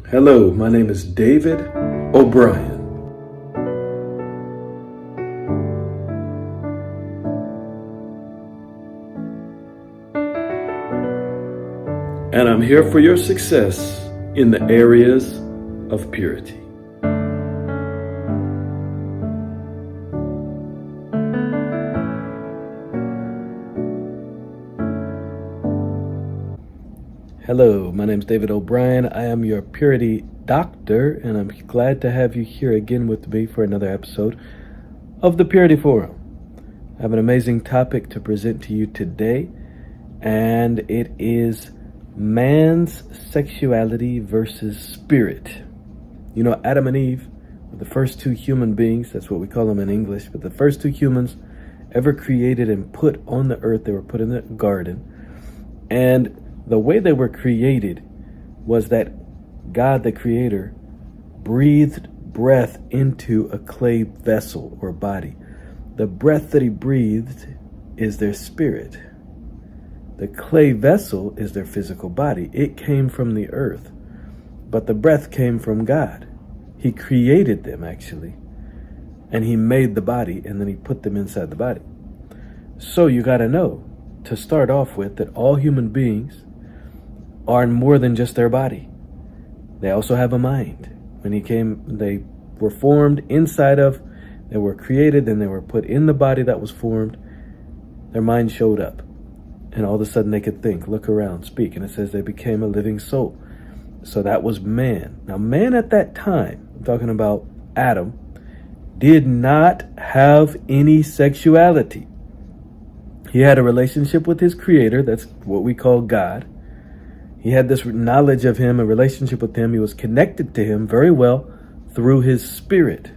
Hello, my name is David O'Brien. And I'm here for your success in the areas of purity. Hello, my name is David O'Brien. I am your purity doctor, and I'm glad to have you here again with me for another episode of the Purity Forum. I have an amazing topic to present to you today, and it is man's sexuality versus spirit. You know, Adam and Eve were the first two human beings, that's what we call them in English, but the first two humans ever created and put on the earth. They were put in the garden, and the way they were created was that God, the Creator, breathed breath into a clay vessel or body. The breath that He breathed is their spirit. The clay vessel is their physical body. It came from the earth, but the breath came from God. He created them, actually, and He made the body, and then He put them inside the body. So you got to know, to start off with, that all human beings are more than just their body. They also have a mind. When they were formed inside of, they were created, then they were put in the body that was formed. Their mind showed up, and all of a sudden they could think, look around, speak, and it says they became a living soul. So that was man. Now, man at that time, I'm talking about Adam, did not have any sexuality. He had a relationship with his Creator. That's what we call God. He had this knowledge of Him, a relationship with Him. He was connected to Him very well through his spirit.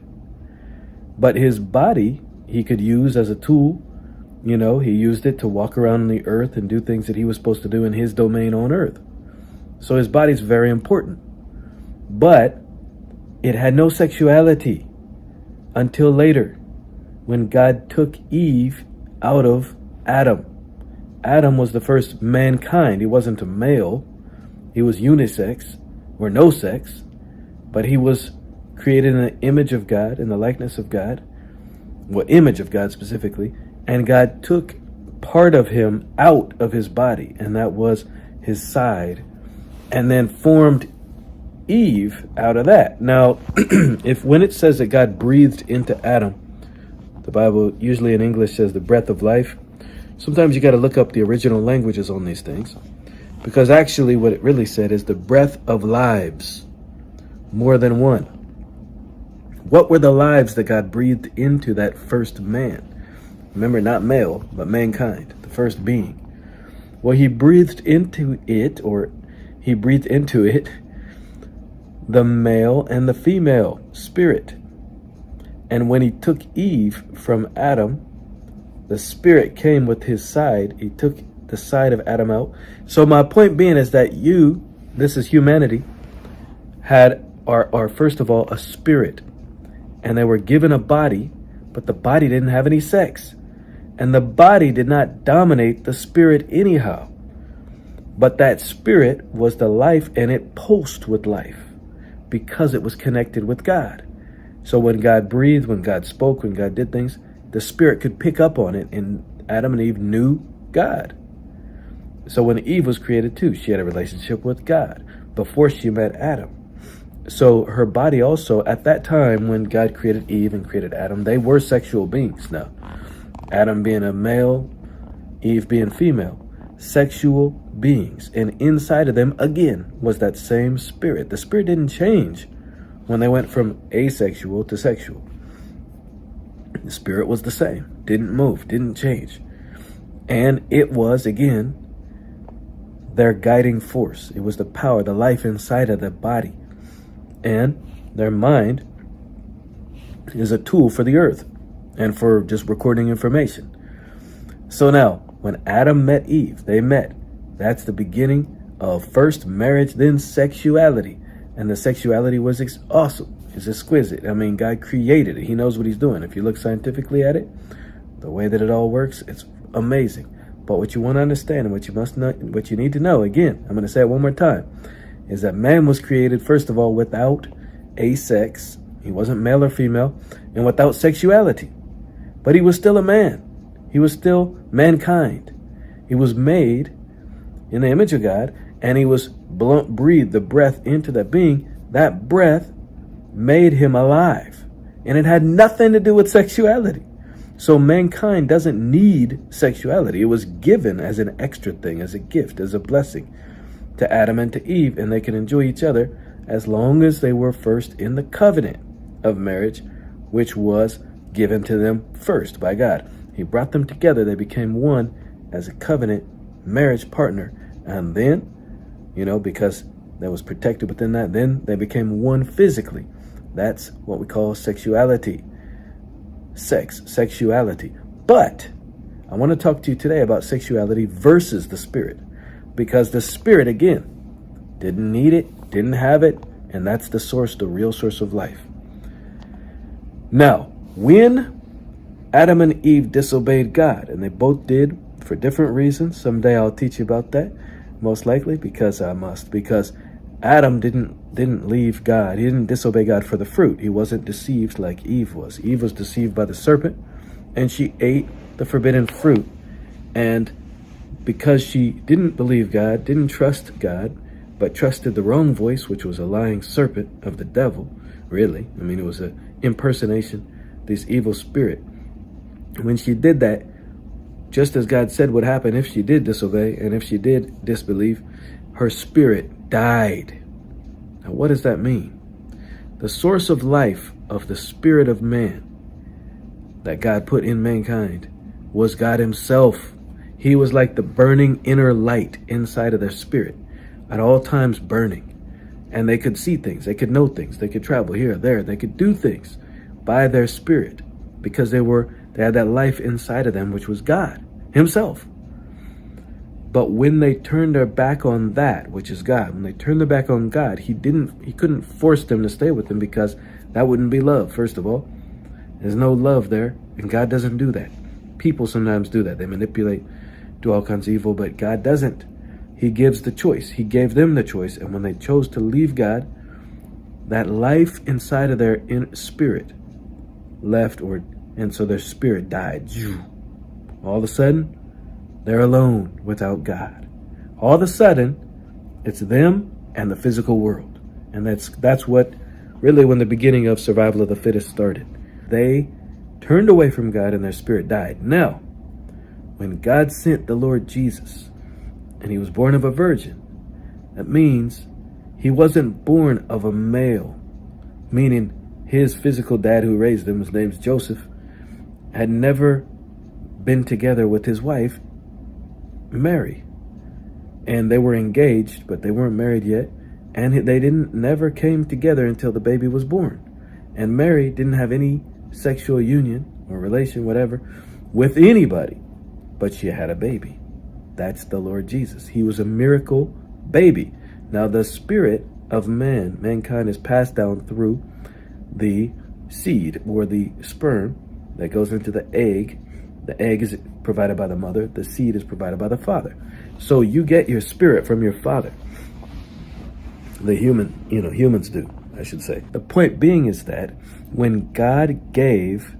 But his body, he could use as a tool. You know, he used it to walk around the earth and do things that he was supposed to do in his domain on earth. So his body's very important. But it had no sexuality until later, when God took Eve out of Adam. Adam was the first mankind. He wasn't a male. He was unisex, or no sex, but he was created in the image of God, in the likeness of God, well, image of God specifically, and God took part of him out of his body, and that was his side, and then formed Eve out of that. Now, when it says that God breathed into Adam, the Bible usually in English says the breath of life. Sometimes you got to look up the original languages on these things, because actually what it really said is the breath of lives, more than one. What were the lives that God breathed into that first man? Remember, not male, but mankind, the first being. Well, He breathed into it, the male and the female spirit. And when He took Eve from Adam, the spirit came with his side. He took the side of Adam out. So my point being is that this is humanity, are first of all a spirit. And they were given a body, but the body didn't have any sex. And the body did not dominate the spirit anyhow. But that spirit was the life, and it pulsed with life because it was connected with God. So when God breathed, when God spoke, when God did things, the spirit could pick up on it, and Adam and Eve knew God. So when Eve was created too, she had a relationship with God before she met Adam. So her body also, at that time when God created Eve and created Adam, they were sexual beings now. Adam being a male, Eve being female, sexual beings. And inside of them, again, was that same spirit. The spirit didn't change when they went from asexual to sexual. The spirit was the same, didn't move, didn't change. And it was, again, their guiding force. It was the power, the life inside of the body. And their mind is a tool for the earth and for just recording information. So now, when Adam met Eve, they met. That's the beginning of first marriage, then sexuality. And the sexuality was awesome. It's exquisite. I mean, God created it. He knows what He's doing. If you look scientifically at it, the way that it all works, it's amazing. But what you want to understand and what you need to know, again, I'm going to say it one more time, is that man was created, first of all, without a sex. He wasn't male or female, and without sexuality. But he was still a man. He was still mankind. He was made in the image of God, and he was breathed the breath into that being. That breath made him alive. And it had nothing to do with sexuality. So mankind doesn't need sexuality. It was given as an extra thing, as a gift, as a blessing to Adam and to Eve, and they can enjoy each other as long as they were first in the covenant of marriage, which was given to them first by God. He brought them together. They became one as a covenant marriage partner. And then, because that was protected within that, then they became one physically. That's what we call sexuality. Sexuality. But I want to talk to you today about sexuality versus the spirit. Because the spirit, again, didn't need it, didn't have it, and that's the source, the real source of life. Now, when Adam and Eve disobeyed God, and they both did for different reasons. Someday I'll teach you about that, most likely, because I must. Because Adam didn't leave God. He didn't disobey God for the fruit. He wasn't deceived like Eve was. Eve was deceived by the serpent, and she ate the forbidden fruit. And because she didn't believe God, didn't trust God, but trusted the wrong voice, which was a lying serpent of the devil, really. I mean, it was an impersonation, this evil spirit. When she did that, just as God said would happen if she did disobey, and if she did disbelieve, her spirit died. Now, what does that mean? The source of life of the spirit of man that God put in mankind was God himself. He was like the burning inner light inside of their spirit, at all times burning. And they could see things, they could know things, they could travel here or there, they could do things by their spirit, because they had that life inside of them, which was God himself. But when they turned their back on that, which is God, when they turned their back on God, he couldn't force them to stay with him, because that wouldn't be love. First of all, there's no love there, and God doesn't do that. People sometimes do that. They manipulate, do all kinds of evil, but God doesn't. He gives the choice. He gave them the choice, and when they chose to leave God, that life inside of their spirit left, and so their spirit died. All of a sudden, they're alone without God. All of a sudden, it's them and the physical world. And that's what really when the beginning of survival of the fittest started. They turned away from God and their spirit died. Now, when God sent the Lord Jesus, and he was born of a virgin, that means he wasn't born of a male, meaning his physical dad who raised him, his name's Joseph, had never been together with his wife, Mary. And they were engaged, but they weren't married yet. And they never came together until the baby was born. And Mary didn't have any sexual union or relation, whatever, with anybody. But she had a baby. That's the Lord Jesus. He was a miracle baby. Now the spirit of mankind is passed down through the seed or the sperm that goes into the egg. The egg is provided by the mother. The seed is provided by the father. So you get your spirit from your father. The humans do, I should say. The point being is that when God gave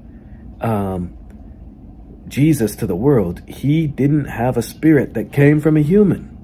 Jesus to the world, he didn't have a spirit that came from a human.